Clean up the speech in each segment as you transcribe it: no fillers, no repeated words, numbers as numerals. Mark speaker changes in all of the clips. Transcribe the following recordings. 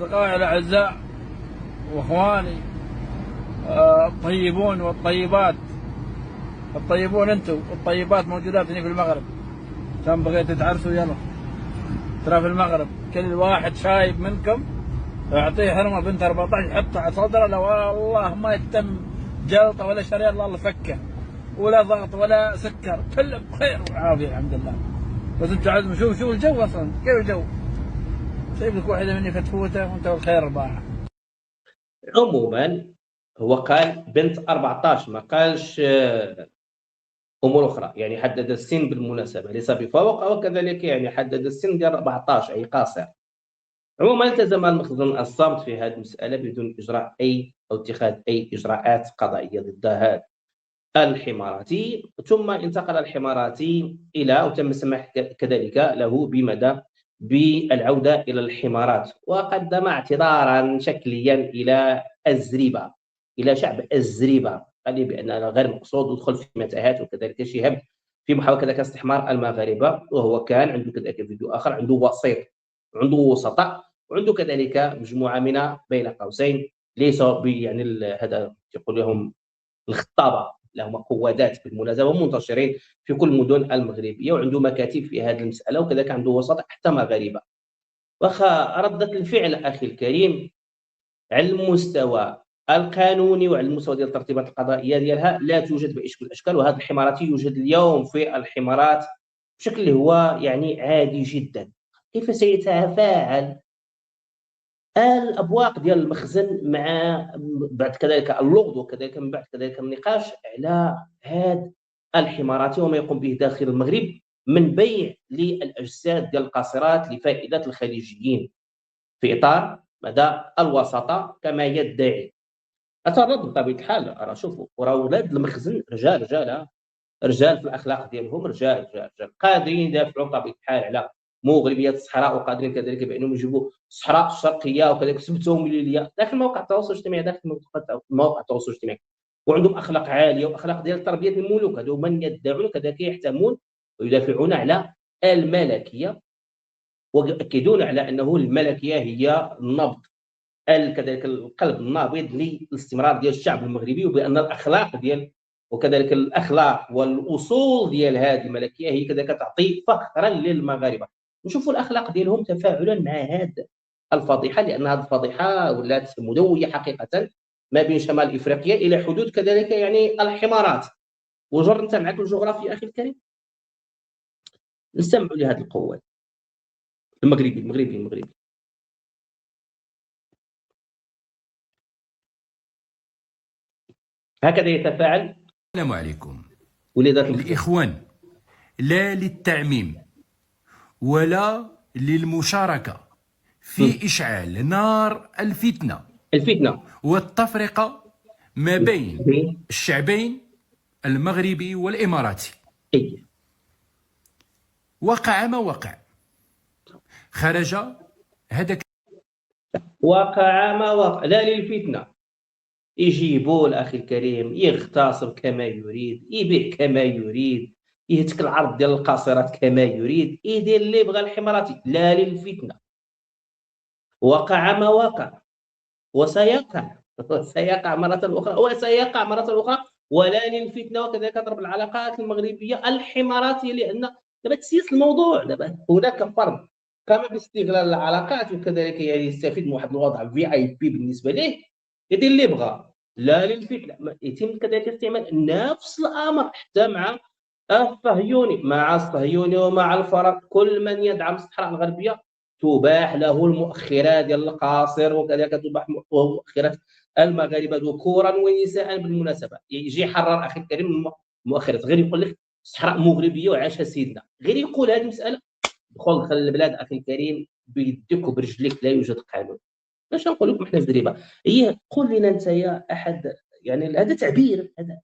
Speaker 1: أصدقائي الأعزاء وإخواني، الطيبون والطيبات، الطيبون أنتم والطيبات موجودات هنا في المغرب. كان بغيت تتعرسوا يلا ترى في المغرب كل واحد شايب منكم يعطيه حرمة بنت 14 يحطها على صدره، لو والله ما يتم جلطة ولا شريان الله فكه ولا ضغط ولا سكر، كله بخير وعافية الحمد لله. بس انتم عزم شوف الجو اصلا كيف الجو، سيب لك واحدة مني فتفوته وانت بالخير رباعة.
Speaker 2: عموما هو قال بنت 14، ما قالش امور اخرى، يعني حدد السن بالمناسبه ليس بفوق، وكذلك يعني حدد السن ديال 14 اي قاصر. عموما التزم المخزن الصمت في هذه المساله بدون اجراء اي او اتخاذ اي اجراءات قضائيه ضد هذا الحماراتي، ثم انتقل الحماراتي الى وتم السماح كذلك له بمدى بالعوده الى الحمارات، وقدم اعتذارا شكليا الى الزريبه، الى شعب الزريبه، قال بان غير مقصود ودخل في متاهات، وكذلك شهاب في محاوله كذلك استحمار المغاربه، وهو كان عنده كذلك فيديو اخر، عنده وسيط، عنده وسطاء، وعنده كذلك مجموعه من بين قوسين ليسوا يعني هذا يقول لهم الخطابه، لهم قوادات بالمناسبه منتشرين في كل المدن المغربيه، وعنده مكاتب في هذه المساله، وكذلك عنده وسط حتى مغاربه. واخا ردة الفعل اخي الكريم على المستوى القانوني وعلى المستوى ديال الترتيبات القضائيه ديالها لا توجد باي شكل من الاشكال، وهذا الحمارات يوجد اليوم في الحمارات بشكل هو يعني عادي جدا. كيف سيتفاعل الابواق ديال المخزن مع بعد كذلك اللغط، وكذلك من بعد كذلك النقاش على هذا الحمارات وما يقوم به داخل المغرب من بيع للاجساد ديال القاصرات لفائده الخليجيين في اطار مدى الوساطه كما يدعي. اتردد بطبيعه الحال، راه شوفوا راه ولاد المخزن رجال في الاخلاق ديالهم، رجال قادرين يدافعوا بطبيعه الحال على مغربيه الصحراء، وقادرين كذلك بانهم يجيبوا الصحراء الشرقيه وكذلك سمتهم ليليه داخل مواقع التواصل الاجتماعي، وعندهم اخلاق عاليه واخلاق ديال تربيه الملوك. هذو من يدعون كذلك يحتمون ويدافعون على الملكيه، ويؤكدون على انه الملكيه هي النبض كذلك القلب النابض للاستمرار ديال الشعب المغربي، وبان الاخلاق ديال وكذلك الاخلاق والاصول ديال هذه الملكيه هي كذلك تعطي فخرا للمغاربه. نشوفوا الاخلاق ديالهم تفاعلا مع هذه الفضيحه، لان هذه الفضيحه ولات مدويه حقيقه ما بين شمال افريقيا الى حدود كذلك يعني الحمارات. وجر انت معك الجغرافيا اخي الكريم، نستمعوا لهذه القوات المغربي. هكذا يتفاعل.
Speaker 3: السلام عليكم
Speaker 2: وليدات
Speaker 3: الإخوان، لا للتعميم ولا للمشاركة في إشعال نار الفتنة والتفرقة ما بين الشعبين المغربي والإماراتي. وقع ما وقع، خرج هذا
Speaker 2: وقع ما وقع، لا للفتنة. يجيبوا الاخي الكريم يغتصب كما يريد، يبيع كما يريد، يهتك العرض ديال القاصرات كما يريد، يدير اللي بغى الحماراتي، لا للفتنة. وقع ما وقع وسيقع مرة أخرى ولا للفتنة، وكذلك ضرب العلاقات المغربية الحماراتية، لأن دابا تسيس الموضوع، دابا هناك فرد قام باستغلال العلاقات وكذلك يعني يستفيد من واحد الوضع VIP بالنسبة ليه، يدير اللي بغى، لا للفتنة. يتم كذلك استعمال نفس الأمر حتى مع الصهيوني ومع الفرق، كل من يدعم الصحراء الغربية تباح له المؤخرات ديال القاصر، وكذلك تباح مؤخرات المغاربه ذكورا ونساء بالمناسبه. يجي يحرر اخي الكريم المؤخرات، غير يقول لك صحراء مغربيه وعاشها سيدنا، غير يقول هذه المساله دخل البلاد اخي الكريم بيدك وبرجليك، لا يوجد قانون. باش نقول لكم احنا في زريبه، هي قول لنا انت يا احد، يعني هذا تعبير، هذا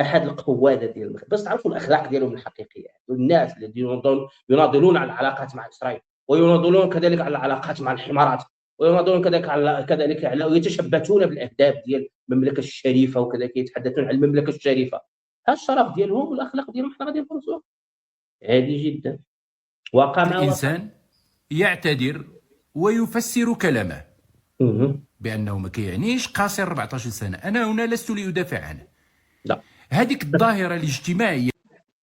Speaker 2: احد القواده ديال المغرب باش تعرفوا الاخلاق ديالهم الحقيقيه. الناس الذين يناضلون على العلاقات مع اسرائيل، ويناضلون كذلك على العلاقات مع الحمارات، ويناضلون كذلك على ويتشبثون بالاهداف ديال المملكه الشريفه، وكذلك يتحدثون عن المملكه الشريفه. هذا الشرف ديالهم والاخلاق ديالهم احنا غادي نفرضوها عادي جدا.
Speaker 3: الإنسان يعتذر ويفسر كلامه. بانه ما كيعنيش قاصر 14 سنه. انا هنا لست لادافع عنه.
Speaker 2: لا،
Speaker 3: هذيك الظاهره الاجتماعيه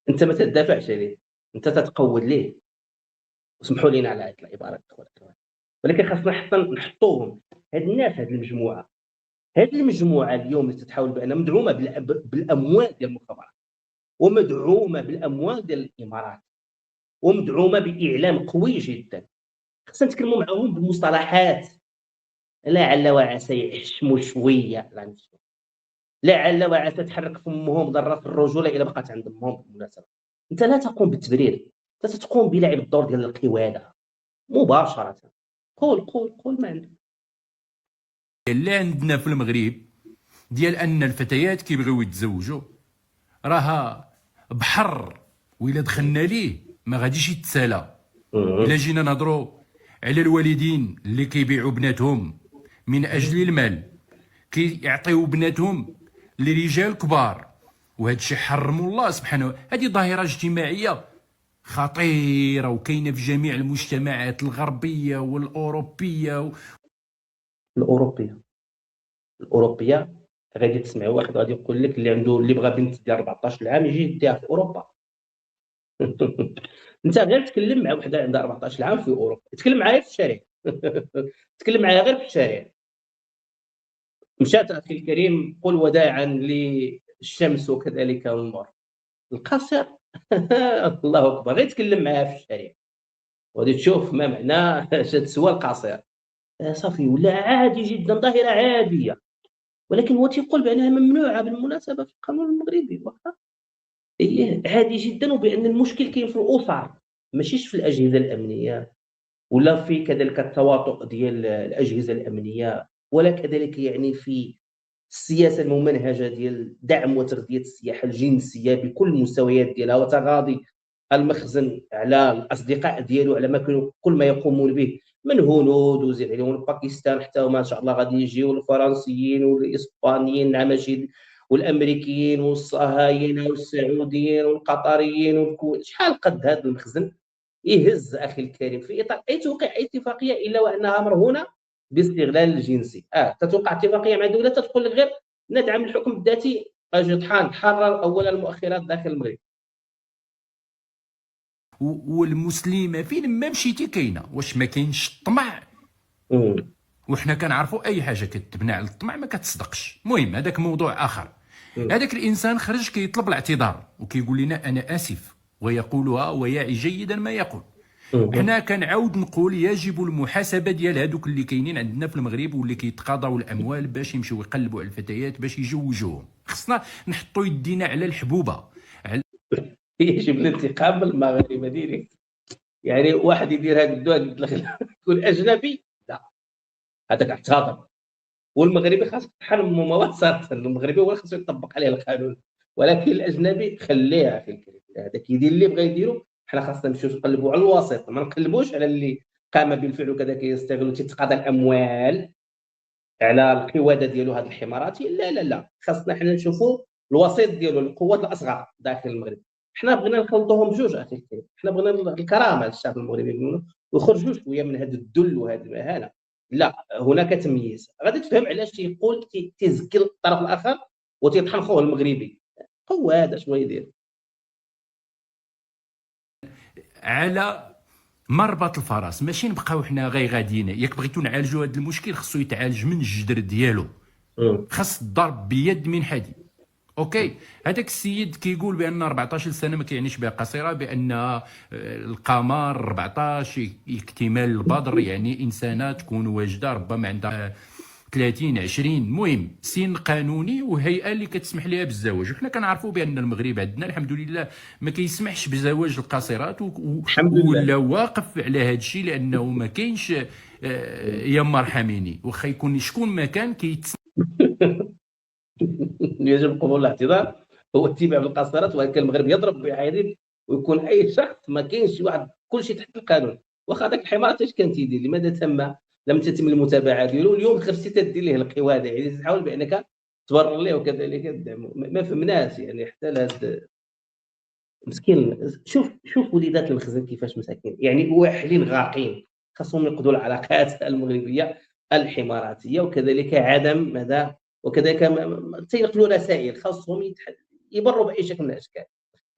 Speaker 2: انت ما تدافعش عليه، انت تتقود ليه. وسمحوا لينا على هذه العباره اخوات، ولكن خاصنا حتى نحطوهم هاد الناس، هاد المجموعه اليوم اللي تتحول بانها مدعومه بالاموال ديال المخابرات، ومدعومه بالاموال ديال الامارات، ومدعومه باعلام قوي جدا. خاصنا نتكلموا معاهم بمصطلحات لعل وعسى يحشموا شويه، لعل وعسى تحرك فمهم ذره في الرجوله الا بقات عند امهم. بالمناسبه انت لا تقوم بالتبرير، انت تقوم بلعب الدور ديال القواده مباشره. قول ما عندك.
Speaker 3: اللي عندنا في المغرب ديال ان الفتيات كيبغيو يتزوجوا راها بحر، وإلا دخلنا ليه ما غاديش يتسالى. إلا جينا نهضروا على الوالدين اللي كيبيعوا بناتهم من أجل المال، كيعطيو بناتهم لرجال كبار، وهذا الشيء حرمه الله سبحانه. هذه ظاهرة اجتماعية خطيرة وكاينة في جميع المجتمعات الغربية والأوروبية.
Speaker 2: الاوروبيه غادي تسمع واحد غادي يقول لك اللي بغى بنت ديال 14 عام يجي يديها في اوروبا. انت غير تكلم مع وحده عندها 14 عام في اوروبا، تكلم معايا في الشارع. تكلم معايا غير في الشارع. مشات اخي الكريم قل وداعا للشمس وكذلك النور القصر. الله اكبر، غير تكلم معاها في الشارع وغادي تشوف ما معنى شاد سوا القصير. صافي ولا عادي جدا، ظاهره عاديه، ولكن هو تيقول بانها ممنوعه بالمناسبه في القانون المغربي. عادي جدا، وبان المشكل كاين في الاسر ماشيش في الاجهزه الامنيه، ولا في كذلك التواطؤ ديال الاجهزه الامنيه، ولا كذلك يعني في السياسه الممنهجه ديال دعم وتغذيه السياحه الجنسيه بكل المستويات ديالها، وتغاضي المخزن على الاصدقاء ديالو على كل ما يقومون به من هنود وزيد عليهم باكستان، حتى ما شاء الله غادي يجيو الفرنسيين والاسبانيين النعماشي والامريكيين والصهاينه والسعوديين والقطريين والكويت. شحال قد هذا المخزن يهز اخي الكريم في اطار اي توقيع اي اتفاقيه الا وانها مرهونه باستغلال الجنسي. تتوقع اتفاقيه مع دوله تقول لك غير ندعم الحكم الذاتي، اجي طحان حرر اولا المؤخرات داخل المغرب.
Speaker 3: والمسلمه فين ما مشيتي كاينه، واش ما كاينش الطمع؟ وحنا كنعرفوا اي حاجه كتبنى على الطمع ما كتصدقش. المهم هذاك موضوع اخر. هذاك الانسان خرج كيطلب الاعتذار وكيقول لنا انا اسف، ويقولها ويعي جيدا ما يقول. حنا كنعاود نقول يجب المحاسبه ديال هذوك اللي كاينين عندنا في المغرب واللي كيتقاضوا الاموال باش يمشيو يقلبوا على الفتيات باش يجوجوهم. خصنا نحطوا يدينا على الحبوبه.
Speaker 2: يجب الانتقام من المغاربه ديريكت. يعني واحد يدير هذا الدواء يقول اجنبي، لا هذاك اعتذر. والمغربي خاص تحرم ممارسه، المغربي هو اللي خاصو يطبق عليه القانون، ولكن الاجنبي خليه اخي الكريم. هذاك يدير اللي بغى يديرو. حنا خاصنا نمشيو نقلبوا على الوسيط، ما نقلبوش على اللي قام بالفعل وكذا كيستغل تيتقاضى الاموال على القواده ديالو هذا الحماراتي. لا لا لا، خاصنا حنا نشوفوا الوسيط ديالو، القوات الاصغر داخل المغرب. حنا بغينا نخلطوهم بجوج اخي الكريم، حنا بغينا الكرامه للشعب المغربي ويخرجوا شويه من هذا الذل وهذه المهانه. لا، هناك تمييز. غادي تفهم علاش تيقول تيزكي الطرف الاخر وتيطحن خوه المغربي. هو هذا شنو يدير
Speaker 3: على مربط الفرس، ماشي نبقاو حنا غاديين. ياك بغيتو نعالجوا هذا المشكل خصو يتعالج من الجذر ديالو. خاص الضرب بيد من حديد. اوكي، هذاك السيد كيقول بان 14 سنه ما كيعنيش بها قصيره، بان القمر 14 اكتمال البدر، يعني انسانه تكون واجده ربما عندها 30 20. المهم سن قانوني وهيئه اللي كتسمح لها بالزواج. وحنا كنعرفوا بان المغرب عندنا الحمد لله ما كيسمحش بزواج القاصرات، ولا واقف على هذا الشيء لانه ما كاينش يا مرحميني واخا يكون شكون ما كان
Speaker 2: يجب قبول الاعتذار هو اتباع بالقاصرات، وهكا المغرب يضرب بعيد ويكون اي شخص ما كاينش شي واحد كل شيء تحت القانون. واخا هذاك الحمار اش كان تيدير؟ لماذا لم تتم المتابعه ديالو؟ اليوم خرجتي تدير ليه القواده، يعني تحاول بانك تبرر ليه وكذلك الدعم. ما فهمناش يعني حتى لهذا مسكين. شوف وليدات المخزن كيفاش مساكين، يعني واحلين غارقين. خاصهم ينقذوا العلاقات المغربيه الحماراتيه، وكذلك عدم ماذا، وكذلك تينقلوا رسائل خاصهم يبروا باي شكل من الاشكال.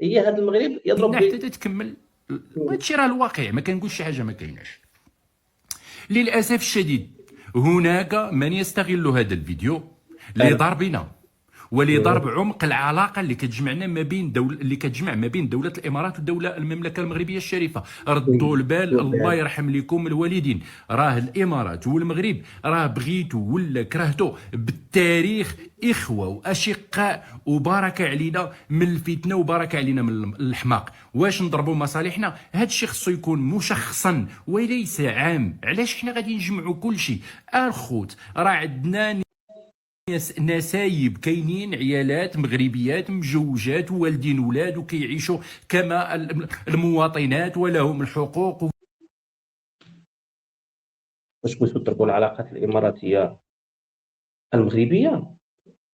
Speaker 2: هي هذا المغرب يضرب
Speaker 3: حتى تكمل هادشي راه الواقع، ما كنقولش شي حاجه ما كايناش. للاسف الشديد هناك من يستغل هذا الفيديو لضربنا ولضرب عمق العلاقه اللي كتجمعنا ما بين اللي كتجمع ما بين دوله الامارات والدوله المملكه المغربيه الشريفه. ردوا البال، الله يرحم لكم الوالدين، راه الامارات والمغرب راه بغيتوا ولا كرهتوا بالتاريخ اخوه واشقاء، وبارك علينا من الفتنه وبارك علينا من الحماق. واش نضربوا مصالحنا؟ هذا الشيء خصو يكون مشخصا وليس عام. علاش حنا غادي نجمعوا كل شيء؟ الخوت راه عندنا نسايب، كاينين عيالات مغربيات مجوجات ووالدين ولاد وكيعيشوا كما المواطنات ولهم الحقوق.
Speaker 2: واش بغيتوا تضربوا العلاقات الاماراتيه المغربيه؟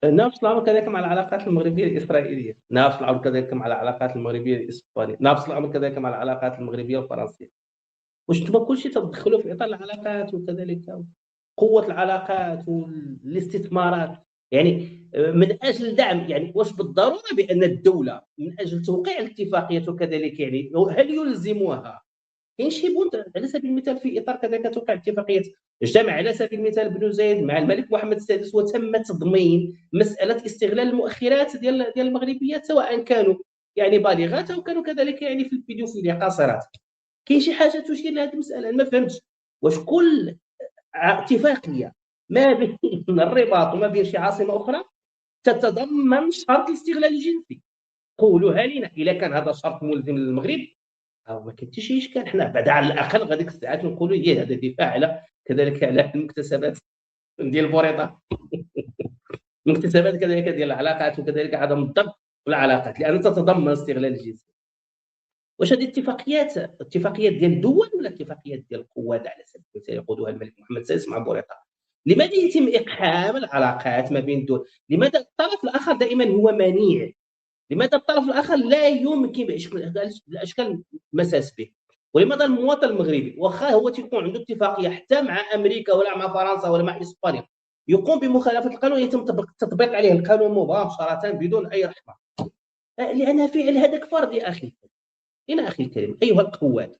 Speaker 2: نفس الامر كذلك مع العلاقات المغربيه الاسرائيليه، نفس الامر كذلك مع العلاقات المغربيه الاسبانيه، نفس الامر كذلك مع العلاقات المغربيه الفرنسيه. واش انتم كلشي تدخلوا في اطار العلاقات وكذلك قوه العلاقات والاستثمارات، يعني من اجل دعم، يعني واش بالضروره بان الدوله من اجل توقيع الاتفاقيات وكذلك يعني هل يلزمها؟ كاين شي بونت على سبيل المثال في اطار كذلك توقيع اتفاقيه اجتمع على سبيل المثال بن زايد مع الملك محمد السادس وتم تضمين مساله استغلال المؤخرات ديال المغربيات، سواء كانوا يعني بالغات او كانوا كذلك يعني في البيدوفيليا قاصرات. كاين شي حاجه تشير لهذه المساله؟ ما فهمتش واش كل اتفاقيه ما بين الرباط وما بين شي عاصمه اخرى تتضمن شرط الاستغلال الجنسي. قولوها لنا اذا كان هذا شرط ملزم للمغرب او ما كاين حتى شي اشكال. حنا بعد على الاقل غاديك الساعات نقولوا هي هذا دفاع على كذلك على المكتسبات ديال بوريطه المكتسبات كذلك ديال العلاقات وكذلك عدم الضبط في العلاقات لان تتضمن استغلال الجنسي. واش هذه اتفاقيات ديال الدول ولا اتفاقيات ديال القوات على سبيل المثال يقودها الملك محمد السادس مع بوريطه؟ لماذا يتم اقحام العلاقات ما بين الدول؟ لماذا الطرف الاخر دائما هو منيع؟ لماذا الطرف الاخر لا يمكن باشكال المساس به؟ ولماذا المواطن المغربي واخا هو تيكون عنده اتفاقيه حتى مع امريكا ولا مع فرنسا ولا مع اسبانيا يقوم بمخالفه القانون يتم تطبيق عليه القانون مباشره بدون اي رحمه؟ لان فعل هذاك فرض يا اخي الكريم ايها القوات.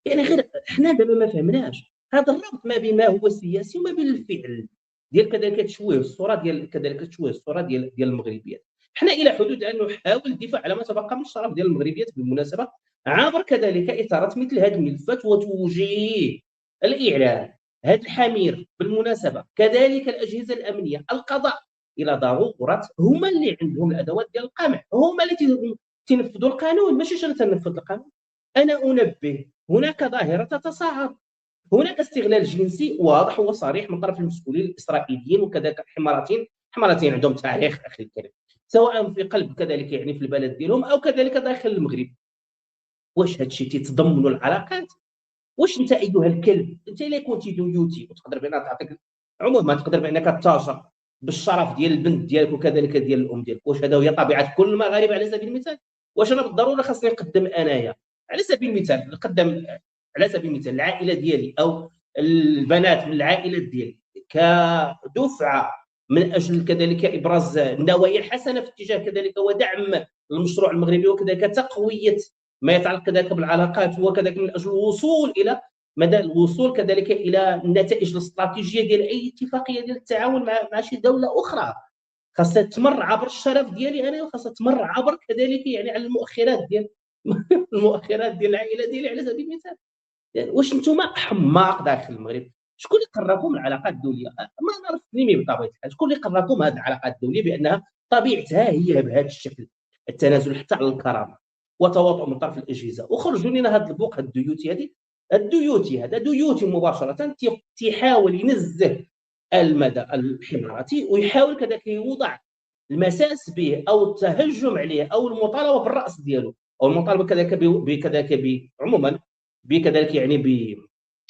Speaker 2: يعني غير حنا دابا ما فهمناش هذا الربط ما بين ما هو سياسي وما بين الفعل ديال كذلك تشويه الصوره ديال كذلك تشويه الصوره ديال المغربيات. حنا الى حدود ان نحاول الدفاع على ما تبقى من الشرف ديال المغربيات بالمناسبه عبر كذلك اطارات مثل هذه الملفات وتوجيه الاعلام هذا الحمير بالمناسبه كذلك الاجهزه الامنيه القضاء الى ضروره هما اللي عندهم الادوات ديال القمع، هما اللي تنفذوا القانون ماشي انا تنفذ القانون. انا انبه هناك ظاهره تتصاعد، هناك استغلال جنسي واضح وصريح من طرف المسؤولين الاسرائيليين وكذلك الحماراتيين عندهم تاريخ اخي الكريم سواء في قلب كذلك يعني في البلد ديالهم او كذلك داخل المغرب. واش هذا الشيء تتضمن العلاقات؟ واش انت ايها الكلب انت الا كنتي دويوتي وتقدر بان تعطيك عموما تقدر بانك تتاجر بالشرف ديال البنت ديالك وكذلك ديال الام ديالك، واش هذا هي طبيعه كل المغاربه على سبيل المثال؟ واش انا بالضروره خاصني نقدم انايا على سبيل المثال نقدم على سبيل المثال العائله ديالي او البنات من العائلات ديالي كدفعه من اجل كذلك ابراز النوايا الحسنه في اتجاه كذلك ودعم المشروع المغربي وكذلك تقويه ما يتعلق كذلك بالعلاقات وكذلك من اجل الوصول الى مدى الوصول كذلك الى النتائج الاستراتيجيه ديال اي اتفاقيه ديال التعاون مع شي دوله اخرى خاصها تمر عبر الشرف ديالي انا وخاصها تمر عبر كذلك يعني على المؤخرات ديال العائله ديالي على سبيل المثال. يعني واش نتوما حماق داخل المغرب؟ شكون اللي قرركم العلاقات الدوليه؟ ما نعرف نيمي بطبيعه الحال شكون اللي قرركم هذه العلاقات الدوليه بانها طبيعتها هي بهذا الشكل، التنازل حتى على الكرامه وتواطؤ من طرف الاجهزه. وخرجوا لنا هذا البوق هذا الديوتي هذا ديوتي مباشره تيحاول ينزه المدى الحماراتي ويحاول كذلك يوضع المساس به او التهجم عليه او المطالبه بالراس ديالو او المطالبه كذلك عموما بكذلك يعني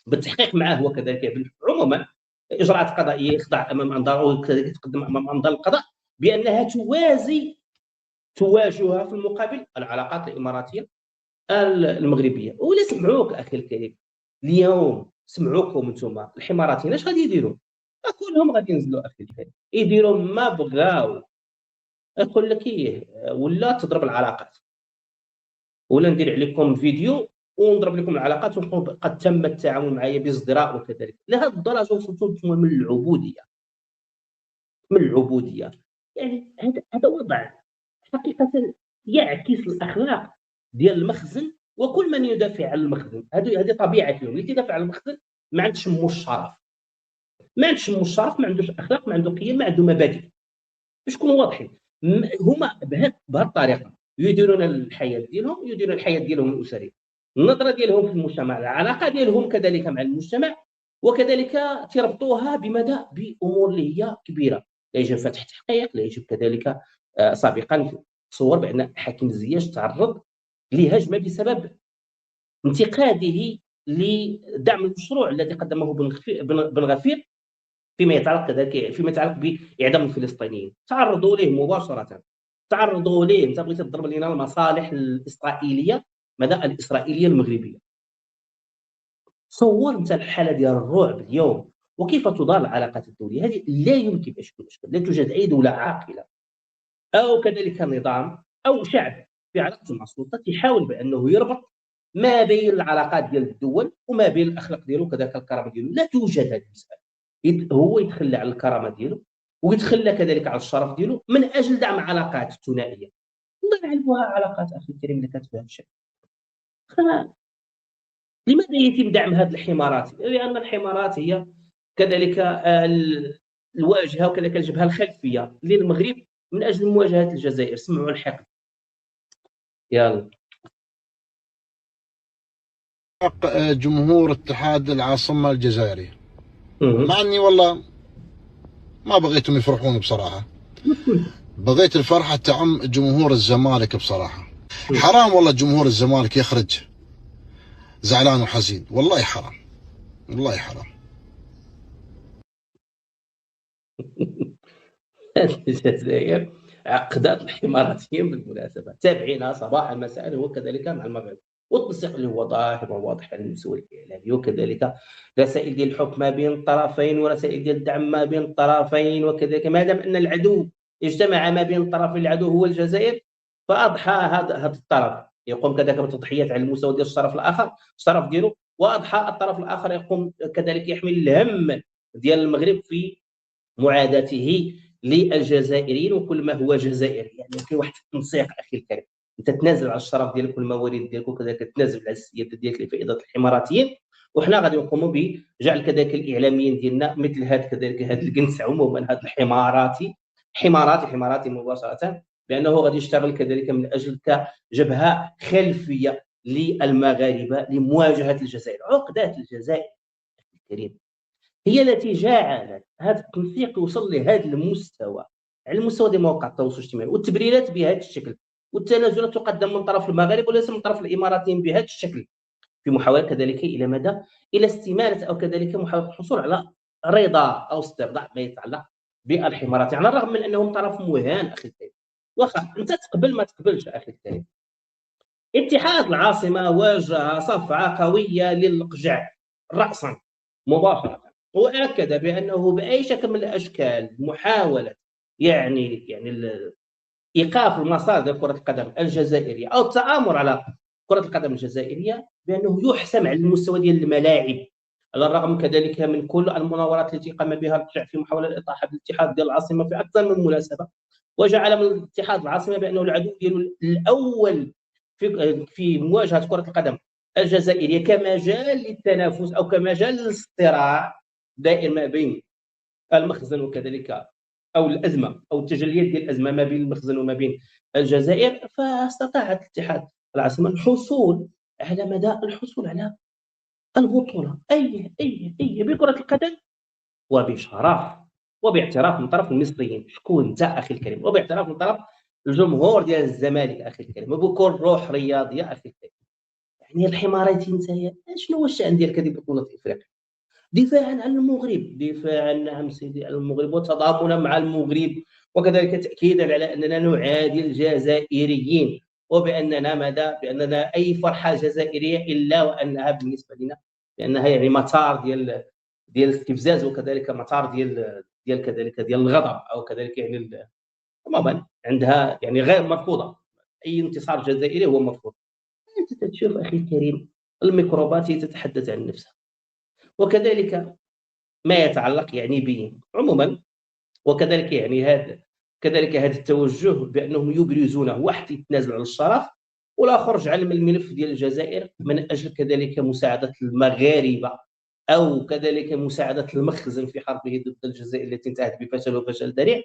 Speaker 2: بالتحقيق معه وكذلك عموما اجراءات قضائيه يخضع امام انظار وكذلك تقدم امام انظار القضاء بانها تواجهها في المقابل العلاقات الاماراتيه المغربيه. ولا سمعوك اخي الكريم اليوم سمعوكم انتم الحماراتيين اش غادي يديروا؟ كلهم غادي ينزلوا اخي الكريم، يديروا ما بغاو. يقول لك ايه ولا تضرب العلاقات، ولا ندير عليكم فيديو ونضرب لكم العلاقات ونقول قد تم التعامل معي بازدراء وكذلك. لهذه الدرجه وصلتوا انتم من العبوديه، من العبوديه. يعني هذا وضع حقيقه يعكس الاخلاق ديال المخزن وكل من يدافع عن المخزن. هذه طبيعتهم، اللي تدافع عن المخزن ما عندش مو الشرف، ما عندش مو الشرف، ما عندوش اخلاق، ما عنده قيم، ما عنده مبادئ. باش نكونوا واضحين، هما بهذه الطريقه يديرون الحياه ديالهم، يديرون الحياه ديالهم الاسريه، النظره ديالهم في المجتمع، العلاقه ديالهم كذلك مع المجتمع، وكذلك تربطوها بماذا؟ بامور اللي هي كبيره. لا يجب فتح تحقيق، لا يجب كذلك سابقا تصور بان حكيم الزياش تعرض لهجمه بسبب انتقاده لدعم المشروع الذي قدمه بن غفير فيما يتعلق كذلك فيما يتعلق باعدام الفلسطينيين. تعرضوا له مباشره، تعرضوا له. انت بغيتي تضرب لنا المصالح الاسرائيليه، ماذا؟ الاسرائيليه المغربيه. صور انت الحاله ديال الرعب اليوم وكيف تدار العلاقات الدوليه. هذه لا يمكن ان تكون مشكل. لا توجد اي دوله عاقله او كذلك نظام او شعب في علاقه مع السلطه يحاول بانه يربط ما بين العلاقات ديال الدول وما بين الاخلاق ديالو وكذلك الكرامه ديالو. لا توجد هذه المساله. هو يتخلى على الكرامه ديالو ويتخلى كذلك على الشرف ديالو من اجل دعم علاقات ثنائيه. الله يعلموها علاقات اخي الكريم اللي كانت فيها الشيء. لماذا يتم دعم هذه الحمارات؟ لان الحمارات هي كذلك الواجهه وكذلك الجبهه الخلفيه للمغرب من اجل مواجهه الجزائر. سمعوا الحقد. يلا
Speaker 4: جمهور اتحاد العاصمة الجزائري، مع اني والله ما بغيتهم يفرحون بصراحة، بغيت الفرحة تعم جمهور الزمالك بصراحة. حرام والله جمهور الزمالك يخرج زعلان وحزين، والله حرام، والله حرام.
Speaker 2: الجزائر عقدات الحماراتيين بالمناسبة، تابعينها صباحا مساء وكذلك مع المغرب، والتنسيق اللي هو ظاهر وواضح على المستوى الاعلامي، وكذلك رسائل ديال الحب ما بين الطرفين ورسائل ديال الدعم ما بين الطرفين. وكذلك ما دام ان العدو اجتمع ما بين الطرف العدو هو الجزائر، فاضحى هذا الطرف يقوم كذلك بتضحيات على المستوى ديال الطرف الاخر، الشرف ديالو، واضحى الطرف الاخر يقوم كذلك يحمل الهم ديال المغرب في معاداته للجزائريين وكل ما هو جزائري. يعني كاين واحد التنسيق اخي الكريم، انت تنازل على الشرف ديالك والموارد ديالك وكذلك تنازل على السياده ديالك لفائده الحماراتيين، وحنا غادي نقوموا بجعل كذلك الاعلاميين ديالنا مثل هذا كذلك هذا الجنس عموما، هذا الحماراتي مباشره، بانه غادي يشتغل كذلك من اجل كجبهه خلفيه للمغاربه لمواجهه الجزائر. عقدات الجزائر الكريم هي التي جعلت هذا التنسيق يوصل لهذا المستوى على المستوى ديال مواقع التواصل الاجتماعي، والتبريرات بهذا الشكل، والتنازلات تقدم من طرف المغرب وليس من طرف الاماراتيين بهذا الشكل، في محاوله كذلك الى ماذا؟ الى استماله او كذلك محاوله الحصول على رضا او استرضاء ما يتعلق بالحمارات، على الرغم من انهم طرف مهان اخي الكريم. واخا انت تقبل ما تقبلش اخي الكريم، اتحاد العاصمه واجه صفعه قويه للقجع راسا مباشره، واكد بانه باي شكل من الاشكال محاوله يعني ايقاف المسار ديال كره القدم الجزائريه او التامر على كره القدم الجزائريه بانه يحسم على المستوى ديال الملاعب، على الرغم كذلك من كل المناورات التي قام بها القجع في محاوله الاطاحه بالاتحاد ديال العاصمه في اكثر من مناسبه، وجعل من اتحاد العاصمه بانه العدو ديالو الاول في مواجهه كره القدم الجزائريه كمجال للتنافس او كمجال للصراع دائر ما بين المخزن وكذلك او الازمه او التجليات ديال الازمه ما بين المخزن وما بين الجزائر. فاستطاعت الاتحاد العاصمه الحصول على الحصول على البطوله اي بكره القدم وبشرف وباعتراف من طرف المصريين. شكون انت اخي الكريم؟ وباعتراف من طرف الجمهور ديال الزمالك اخي الكريم، وبكل روح رياضيه اخي الكريم. يعني الحمارات نتايا شنو هو الشان ديالك هذه بطوله افريقيا؟ دفاعا عن المغرب، دفاعا نعم سيدي عن المغرب، وتضامنا مع المغرب، وكذلك تاكيدا على اننا نعادي الجزائريين، وباننا ماذا؟ باننا اي فرحه جزائريه الا وانها بالنسبه لنا بانها يعني مسار ديال ديال الاستفزاز وكذلك مسار ديال كذلك ديال الغضب، او كذلك يعني عموما عندها يعني غير مرفوضه. اي انتصار جزائري هو مرفوض. انت تشوف اخي الكريم الميكروبات هي تتحدث عن نفسها، وكذلك ما يتعلق يعني به عموما، وكذلك يعني هذا التوجه بانهم يبرزونه، واحد يتنازل على الشرف والاخر جعل من الملف ديال الجزائر من اجل كذلك مساعده المغاربه، او كذلك مساعده المخزن في حربه ضد الجزائر التي انتهت بفشل وفشل ذريع.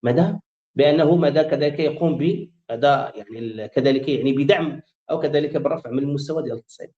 Speaker 2: ماذا؟ بانه ماذا كذلك يقوم ب هذا يعني كذلك يعني بدعم او كذلك بالرفع من المستوى ديال الاقتصاد.